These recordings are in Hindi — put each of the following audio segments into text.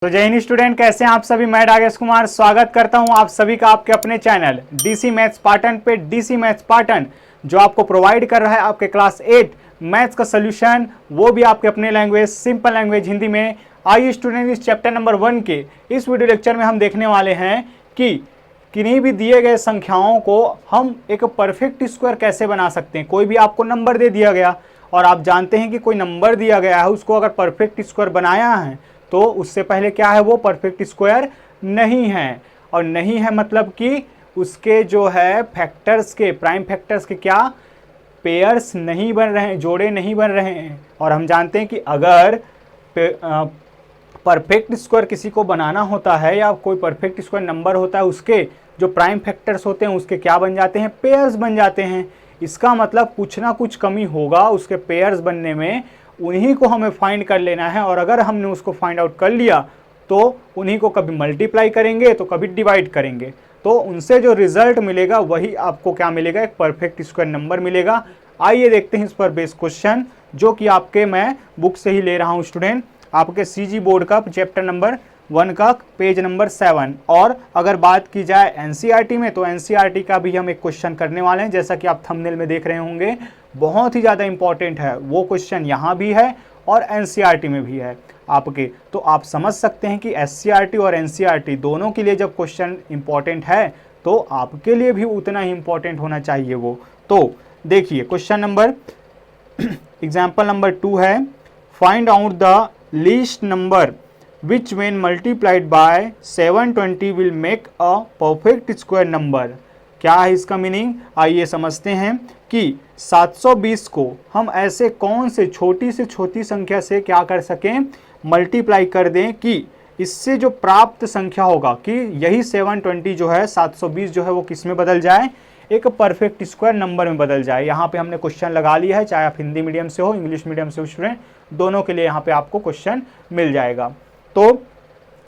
तो जय हिंद स्टूडेंट, कैसे हैं आप सभी। मैं राकेश कुमार स्वागत करता हूं आप सभी का आपके अपने चैनल डीसी मैथ्स पाटन पे। डीसी मैथ्स पाटन जो आपको प्रोवाइड कर रहा है आपके क्लास 8 मैथ्स का सोल्यूशन, वो भी आपके अपने लैंग्वेज सिंपल लैंग्वेज हिंदी में। आइए स्टूडेंट, इस चैप्टर नंबर 1 के इस वीडियो लेक्चर में हम देखने वाले हैं कि किन्हीं भी दिए गए संख्याओं को हम एक परफेक्ट स्क्वायर कैसे बना सकते हैं। कोई भी आपको नंबर दे दिया गया और आप जानते हैं कि कोई नंबर दिया गया है, उसको अगर परफेक्ट स्क्वायर बनाया है तो उससे पहले क्या है, वो परफेक्ट स्क्वायर नहीं है। और नहीं है मतलब कि उसके जो है फैक्टर्स के, प्राइम फैक्टर्स के क्या पेयर्स नहीं बन रहे हैं, जोड़े नहीं बन रहे हैं। और हम जानते हैं कि अगर परफेक्ट स्क्वायर किसी को बनाना होता है या कोई परफेक्ट स्क्वायर नंबर होता है, उसके जो प्राइम फैक्टर्स होते हैं उसके क्या बन जाते हैं, पेयर्स बन जाते हैं। इसका मतलब कुछ ना कुछ कमी होगा उसके पेयर्स बनने में, उन्हीं को हमें फाइंड कर लेना है। और अगर हमने उसको फाइंड आउट कर लिया तो उन्हीं को कभी मल्टीप्लाई करेंगे तो कभी डिवाइड करेंगे, तो उनसे जो रिजल्ट मिलेगा वही आपको क्या मिलेगा, एक परफेक्ट स्क्वायर नंबर मिलेगा। आइए देखते हैं इस पर बेस्ड क्वेश्चन, जो कि आपके मैं बुक से ही ले रहा हूं स्टूडेंट, आपके सीजी बोर्ड का चैप्टर नंबर 1 का पेज नंबर 7। और अगर बात की जाए एनसीईआरटी में, तो एनसीईआरटी का भी हम एक क्वेश्चन करने वाले हैं, जैसा कि आप थंबनेल में देख रहे होंगे। बहुत ही ज़्यादा इंपॉर्टेंट है वो क्वेश्चन, यहाँ भी है और एनसीईआरटी में भी है आपके। तो आप समझ सकते हैं कि एससीईआरटी और एनसीईआरटी दोनों के लिए जब क्वेश्चन इंपॉर्टेंट है तो आपके लिए भी उतना ही इंपॉर्टेंट होना चाहिए वो। तो देखिए क्वेश्चन नंबर एग्जाम्पल नंबर 2 है, find out the least number which when multiplied by 720 will make a perfect square number। क्या है इसका मीनिंग, आइए समझते हैं कि 720 को हम ऐसे कौन से छोटी से छोटी संख्या से क्या कर सकें, मल्टीप्लाई कर दें कि इससे जो प्राप्त संख्या होगा कि यही 720 जो है 720 जो है वो किस में बदल जाए, एक परफेक्ट स्क्वायर नंबर में बदल जाए। यहाँ पे हमने क्वेश्चन लगा लिया है, चाहे आप हिंदी मीडियम से हो इंग्लिश मीडियम से हो स्टूडेंट, दोनों के लिए यहाँ पे आपको क्वेश्चन मिल जाएगा। तो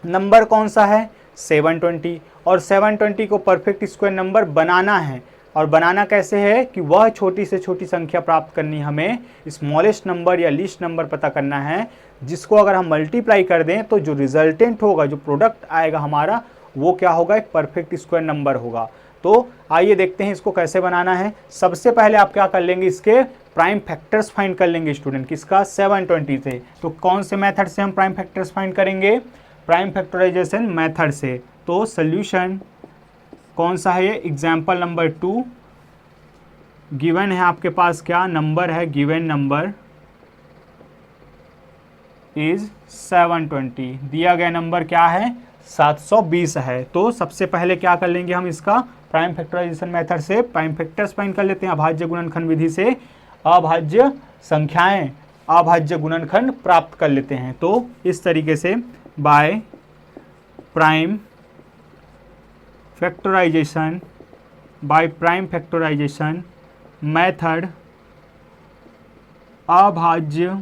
नंबर कौन सा है, 720, और 720 को परफेक्ट स्क्वायर नंबर बनाना है। और बनाना कैसे है कि वह छोटी से छोटी संख्या प्राप्त करनी, हमें स्मॉलेस्ट नंबर या लीस्ट नंबर पता करना है, जिसको अगर हम मल्टीप्लाई कर दें तो जो रिजल्टेंट होगा, जो प्रोडक्ट आएगा हमारा, वो क्या होगा, एक परफेक्ट स्क्वायर नंबर होगा। तो आइए देखते हैं इसको कैसे बनाना है। सबसे पहले आप क्या कर लेंगे, इसके प्राइम फैक्टर्स फाइंड कर लेंगे स्टूडेंट, किसका, 720 से। तो कौन से मेथड से हम प्राइम फैक्टर्स फाइंड करेंगे, प्राइम फैक्टराइजेशन मेथड से। तो सॉल्यूशन कौन सा है, ये एग्जाम्पल नंबर 2 गिवन है आपके पास, क्या नंबर है, गिवन नंबर इज 720, दिया गया नंबर क्या है, 720 है। तो सबसे पहले क्या कर लेंगे हम, इसका प्राइम फैक्टराइजेशन मेथड से प्राइम फैक्टर्स फाइंड कर लेते हैं। अभाज्य गुणनखंड विधि से अभाज्य संख्याएं, अभाज्य गुणनखंड प्राप्त कर लेते हैं। तो इस तरीके से by prime factorization, by prime factorization method अभाज्य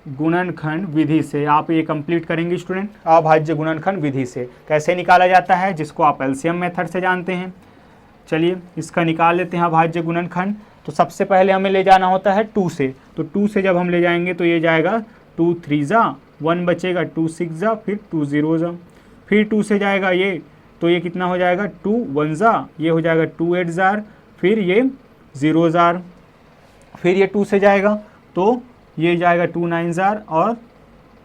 गुणनखंड विधि से आप ये कंप्लीट करेंगे स्टूडेंट। अभाज्य गुणनखंड विधि से कैसे निकाला जाता है, जिसको आप एलसीएम मेथड से जानते हैं। चलिए इसका निकाल लेते हैं अभाज्य गुणनखंड। तो सबसे पहले हमें ले जाना होता है 2 से, तो 2 से जब हम ले जाएंगे तो ये जाएगा 2 3 जा 1 बचेगा, 2 6 जा, फिर 2 0 जा, फिर 2 से जाएगा ये, तो ये कितना हो जाएगा, 2 1 जा, ये हो जाएगा 2 8 जार, फिर ये 0 जार, फिर ये 2 से जाएगा तो ये जाएगा 2 9 जार और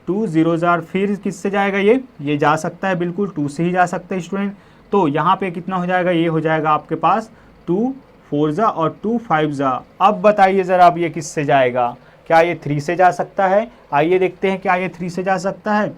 2 0 जार, फिर किससे जाएगा, ये जा सकता है, बिल्कुल 2 से ही जा सकता है स्टूडेंट। तो यहाँ पे कितना हो जाएगा, ये हो जाएगा आपके पास 2 4 जा और 2 5 जा। अब बताइए ज़रा, अब ये किससे जाएगा, क्या ये 3 से जा सकता है। आइए देखते हैं क्या ये 3 से जा सकता है,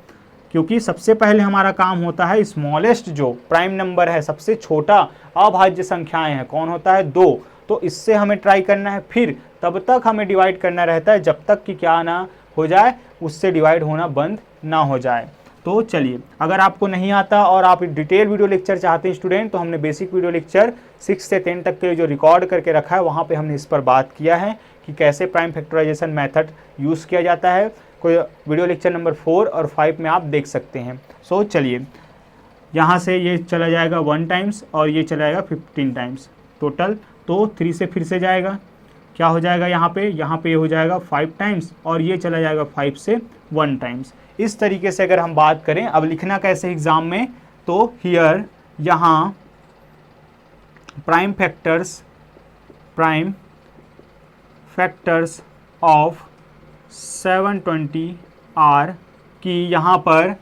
क्योंकि सबसे पहले हमारा काम होता है स्मॉलेस्ट जो प्राइम नंबर है, सबसे छोटा अभाज्य संख्याएं हैं, कौन होता है, 2। तो इससे हमें ट्राई करना है, फिर तब तक हमें डिवाइड करना रहता है जब तक कि क्या ना हो जाए, उससे डिवाइड होना बंद ना हो जाए। तो चलिए, अगर आपको नहीं आता और आप डिटेल वीडियो लेक्चर चाहते हैं स्टूडेंट, तो हमने बेसिक वीडियो लेक्चर 6 से 10 तक के लिए जो रिकॉर्ड करके रखा है, वहाँ पे हमने इस पर बात किया है कि कैसे प्राइम फैक्टराइजेशन मेथड यूज़ किया जाता है। कोई वीडियो लेक्चर नंबर 4 और 5 में आप देख सकते हैं। सो चलिए, यहाँ से ये चला जाएगा 1 टाइम्स और ये चला जाएगा 15 टाइम्स टोटल, तो 3 से फिर से जाएगा क्या हो जाएगा यहाँ पे ये हो जाएगा 5 टाइम्स और ये चला जाएगा 5 से 1 टाइम्स। इस तरीके से अगर हम बात करें, अब लिखना कैसे एग्जाम में, तो हियर यहाँ प्राइम फैक्टर्स ऑफ 720 आर कि यहाँ पर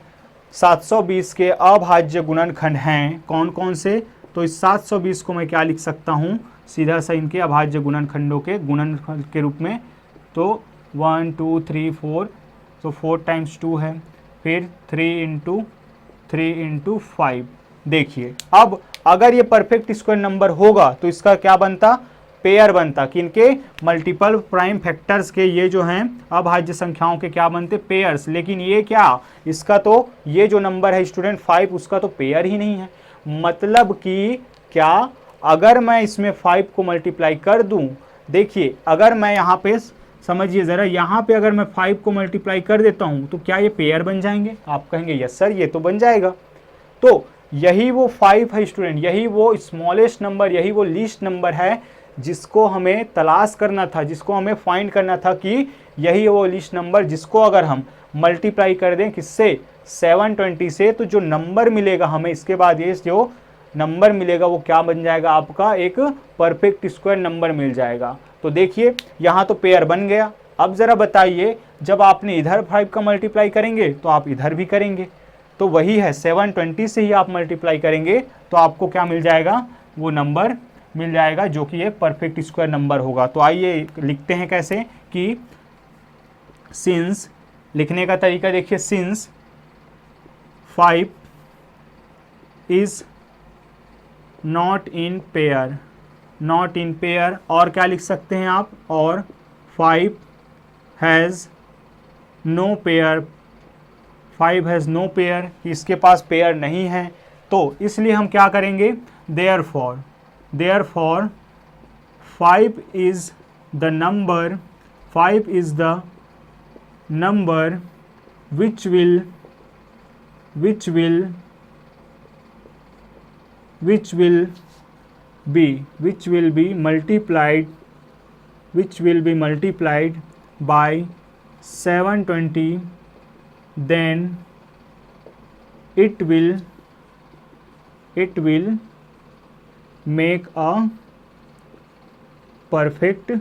720 के अभाज्य गुणनखंड हैं कौन कौन से, तो इस 720 को मैं क्या लिख सकता हूँ, सीधा सा इनके अभाज्य गुणनखंडों के गुणनखंड के रूप में, तो 1 2 3 4, तो 4 टाइम्स 2 है, फिर 3 इंटू 5। देखिए अब अगर ये परफेक्ट स्क्वायर नंबर होगा तो इसका क्या बनता, पेयर बनता, कि इनके मल्टीपल प्राइम फैक्टर्स के ये जो हैं अभाज्य संख्याओं के क्या बनते, पेयर्स। लेकिन ये क्या, इसका तो ये जो नंबर है स्टूडेंट 5 उसका तो पेयर ही नहीं है। मतलब कि क्या, अगर मैं इसमें 5 को मल्टीप्लाई कर दूं, देखिए अगर मैं यहाँ पे समझिए ज़रा, यहाँ पे अगर मैं 5 को मल्टीप्लाई कर देता हूँ तो क्या ये पेयर बन जाएंगे, आप कहेंगे यस सर ये तो बन जाएगा। तो यही वो 5 है स्टूडेंट, यही वो स्मॉलेस्ट नंबर, यही वो लीस्ट नंबर है जिसको हमें तलाश करना था, जिसको हमें फाइंड करना था कि यही वो लीस्ट नंबर जिसको अगर हम मल्टीप्लाई कर दें किससे, 720 से, तो जो नंबर मिलेगा हमें इसके बाद, ये जो नंबर मिलेगा वो क्या बन जाएगा, आपका एक परफेक्ट स्क्वायर नंबर मिल जाएगा। तो देखिए यहाँ तो पेयर बन गया। अब ज़रा बताइए, जब आपने इधर 5 का मल्टीप्लाई करेंगे तो आप इधर भी करेंगे, तो वही है 720 से ही आप मल्टीप्लाई करेंगे तो आपको क्या मिल जाएगा, वो नंबर मिल जाएगा जो कि ये परफेक्ट स्क्वायर नंबर होगा। तो आइए लिखते हैं कैसे, कि सिंस, लिखने का तरीका देखिए, since 5 is not in pair, और क्या लिख सकते हैं आप, और 5 has no pair, 5 has no pair, इसके पास पेयर नहीं है। तो इसलिए हम क्या करेंगे, therefore 5 is the number which will be multiplied by 720, then it will make a perfect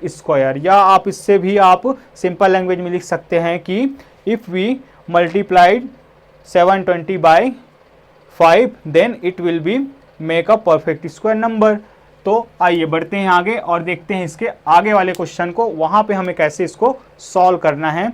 square, या आप इससे भी आप सिंपल लैंग्वेज में लिख सकते हैं कि if we multiplied 720 by 5 then it will be make a perfect square number. तो आइए बढ़ते हैं आगे और देखते हैं इसके आगे वाले क्वेश्चन को, वहाँ पे हमें कैसे इसको सॉल्व करना है।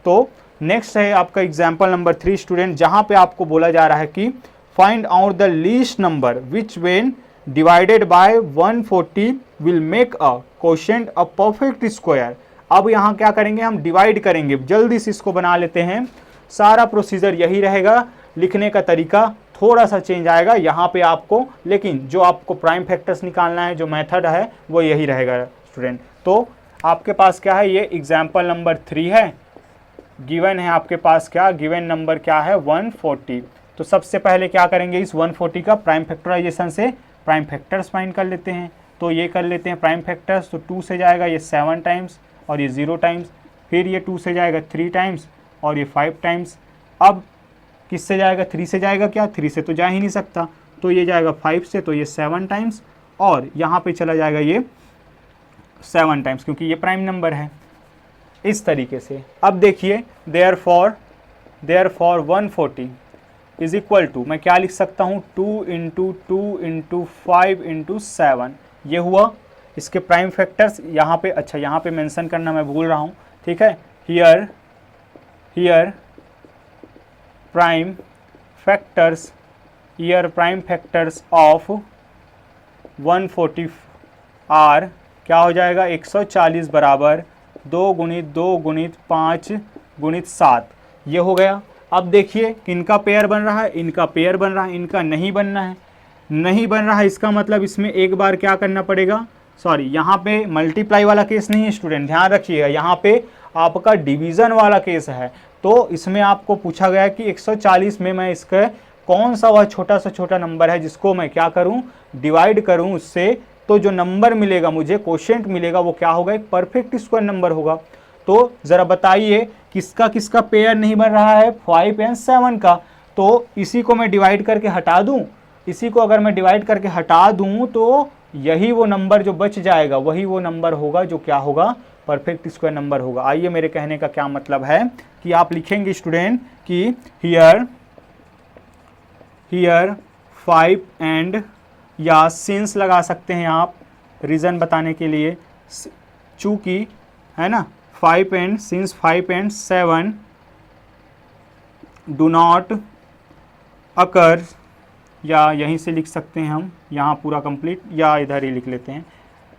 तो नेक्स्ट है आपका एग्जाम्पल नंबर 3 स्टूडेंट, जहाँ पे आपको बोला जा रहा है कि find out the least number which when divided by 140 will make a quotient a perfect square. अब यहाँ क्या करेंगे, हम डिवाइड करेंगे, जल्दी से इसको बना लेते हैं। सारा प्रोसीजर यही रहेगा, लिखने का तरीका थोड़ा सा चेंज आएगा यहाँ पे आपको, लेकिन जो आपको प्राइम फैक्टर्स निकालना है, जो मेथड है वो यही रहेगा स्टूडेंट। तो आपके पास क्या है, ये एग्जाम्पल नंबर 3 है, गिवन है आपके पास, क्या गिवन नंबर क्या है 140। तो सबसे पहले क्या करेंगे, इस 140 का प्राइम फैक्टराइजेशन से प्राइम फैक्टर्स फाइंड कर लेते हैं। तो ये कर लेते हैं प्राइम फैक्टर्स, तो 2 से जाएगा ये 7 टाइम्स और ये 0 टाइम्स, फिर ये 2 से जाएगा 3 टाइम्स और ये 5 टाइम्स। अब किससे जाएगा, 3 से जाएगा, क्या 3 से तो जा ही नहीं सकता, तो ये जाएगा 5 से, तो ये 7 टाइम्स और यहाँ पे चला जाएगा ये 7 टाइम्स क्योंकि ये प्राइम नंबर है। इस तरीके से अब देखिए देयरफॉर 140 इज इक्वल टू, मैं क्या लिख सकता हूँ, 2 इंटू 5 इंटू 7, ये हुआ इसके प्राइम फैक्टर्स। यहाँ पे अच्छा यहाँ पे मेंशन करना मैं भूल रहा हूँ, ठीक है, here prime factors of 140 are क्या हो जाएगा, 140 बराबर 2 गुणित 2 गुणित 5 गुणित 7, ये हो गया। अब देखिए इनका पेयर बन रहा है, इनका पेयर बन रहा है, इनका नहीं बनना है, नहीं बन रहा है, इसका मतलब इसमें एक बार क्या करना पड़ेगा, सॉरी यहाँ पे मल्टीप्लाई वाला केस नहीं है स्टूडेंट, ध्यान रखिएगा, यहाँ पे आपका डिवीज़न वाला केस है। तो इसमें आपको पूछा गया कि 140 में मैं इसके कौन सा वह छोटा सा छोटा नंबर है जिसको मैं क्या करूं, डिवाइड करूं उससे, तो जो नंबर मिलेगा मुझे, कोशेंट मिलेगा, वो क्या होगा, एक परफेक्ट स्क्वायर नंबर होगा। तो जरा बताइए किसका किसका पेयर नहीं बन रहा है, 5 एंड 7 का। तो इसी को मैं डिवाइड करके हटा दूं, इसी को अगर मैं डिवाइड करके हटा दूं तो यही वो नंबर जो बच जाएगा वही वो नंबर होगा जो क्या होगा, परफेक्ट स्क्वायर नंबर होगा। आइए, मेरे कहने का क्या मतलब है कि आप लिखेंगे स्टूडेंट कि हियर 5 एंड, या सिंस लगा सकते हैं आप रीज़न बताने के लिए, चूंकि है ना 5 and, since 5 and 7 do not occur, या यहीं से लिख सकते हैं हम, यहाँ पूरा कंप्लीट, या इधर ही लिख लेते हैं,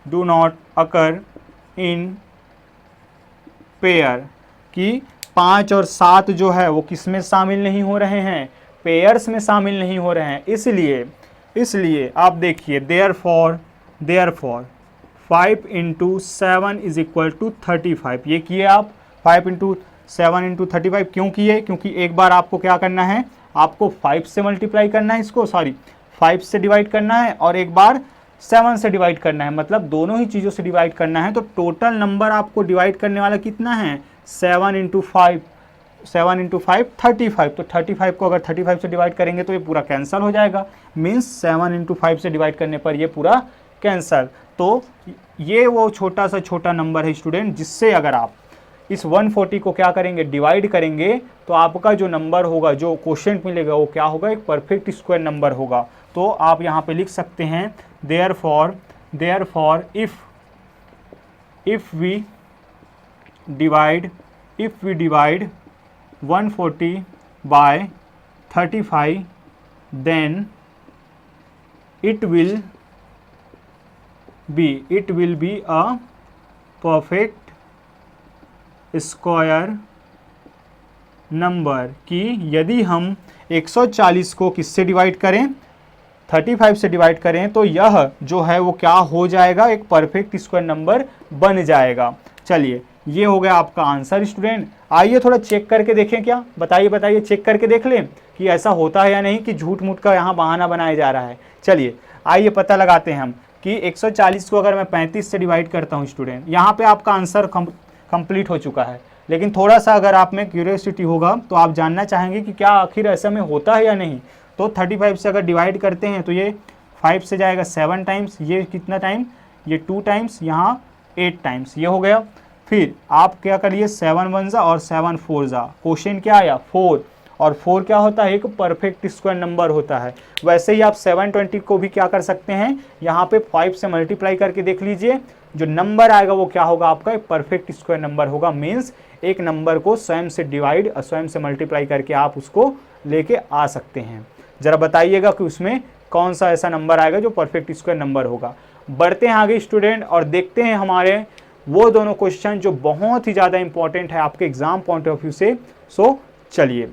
do not occur in pair, कि 5 और 7 जो है वो किस में शामिल नहीं हो रहे हैं, पेयर्स में शामिल नहीं हो रहे हैं। इसलिए आप देखिए, देयरफॉर 5 × 7 इज इक्वल टू 35। ये किए आप, 5 × 7 × 35 क्यों किए, क्योंकि एक बार आपको क्या करना है, आपको 5 से मल्टीप्लाई करना है, इसको 5 से डिवाइड करना है, और एक बार 7 से डिवाइड करना है, मतलब दोनों ही चीज़ों से डिवाइड करना है। तो टोटल नंबर आपको डिवाइड करने वाला कितना है, 7 × 5 35। तो 35 को अगर 35 से डिवाइड करेंगे तो ये पूरा कैंसिल हो जाएगा, मीन्स 7 × 5 से डिवाइड करने पर ये पूरा कैंसिल। तो ये वो छोटा सा छोटा नंबर है स्टूडेंट, जिससे अगर आप इस 140 को क्या करेंगे, डिवाइड करेंगे, तो आपका जो नंबर होगा, जो कोशेंट मिलेगा, वो क्या होगा, एक परफेक्ट स्क्वायर नंबर होगा। तो आप यहाँ पे लिख सकते हैं therefore if we divide 140 by 35, then it will be a perfect square number, कि यदि हम 140 को किससे डिवाइड करें, 35 से डिवाइड करें, तो यह जो है वो क्या हो जाएगा, एक परफेक्ट स्क्वायर नंबर बन जाएगा। चलिए, ये हो गया आपका आंसर स्टूडेंट। आइए थोड़ा चेक करके देखें, क्या बताइए चेक करके देख लें कि ऐसा होता है या नहीं, कि झूठ मूठ का यहाँ बहाना बनाया जा रहा है। चलिए आइए पता लगाते हैं हम कि 140 को अगर मैं 35 से डिवाइड करता हूँ स्टूडेंट, यहाँ पे आपका आंसर कंप्लीट हो चुका है। लेकिन थोड़ा सा अगर आप में क्यूरियोसिटी होगा तो आप जानना चाहेंगे कि क्या आखिर ऐसा में होता है या नहीं। तो 35 से अगर डिवाइड करते हैं तो ये 5 से जाएगा 7 टाइम्स, ये कितना टाइम, ये 2 टाइम्स, यहाँ 8 टाइम्स, ये हो गया। फिर आप क्या करिए, 7 1 जा और 7 4 जा, क्वेश्चन क्या आया 4, और 4 क्या होता है, एक परफेक्ट स्क्वायर नंबर होता है। वैसे ही आप 720 को भी क्या कर सकते हैं, यहाँ पे 5 से मल्टीप्लाई करके देख लीजिए, जो नंबर आएगा वो क्या होगा, आपका एक परफेक्ट स्क्वायर नंबर होगा। मीन्स एक नंबर को स्वयं से डिवाइड और स्वयं से मल्टीप्लाई करके आप उसको लेके आ सकते हैं। जरा बताइएगा कि उसमें कौन सा ऐसा नंबर आएगा जो परफेक्ट स्क्वायर नंबर होगा। बढ़ते हैं आगे स्टूडेंट और देखते हैं हमारे वो दोनों क्वेश्चन जो बहुत ही ज़्यादा इंपॉर्टेंट है आपके एग्जाम पॉइंट ऑफ व्यू से। सो चलिए।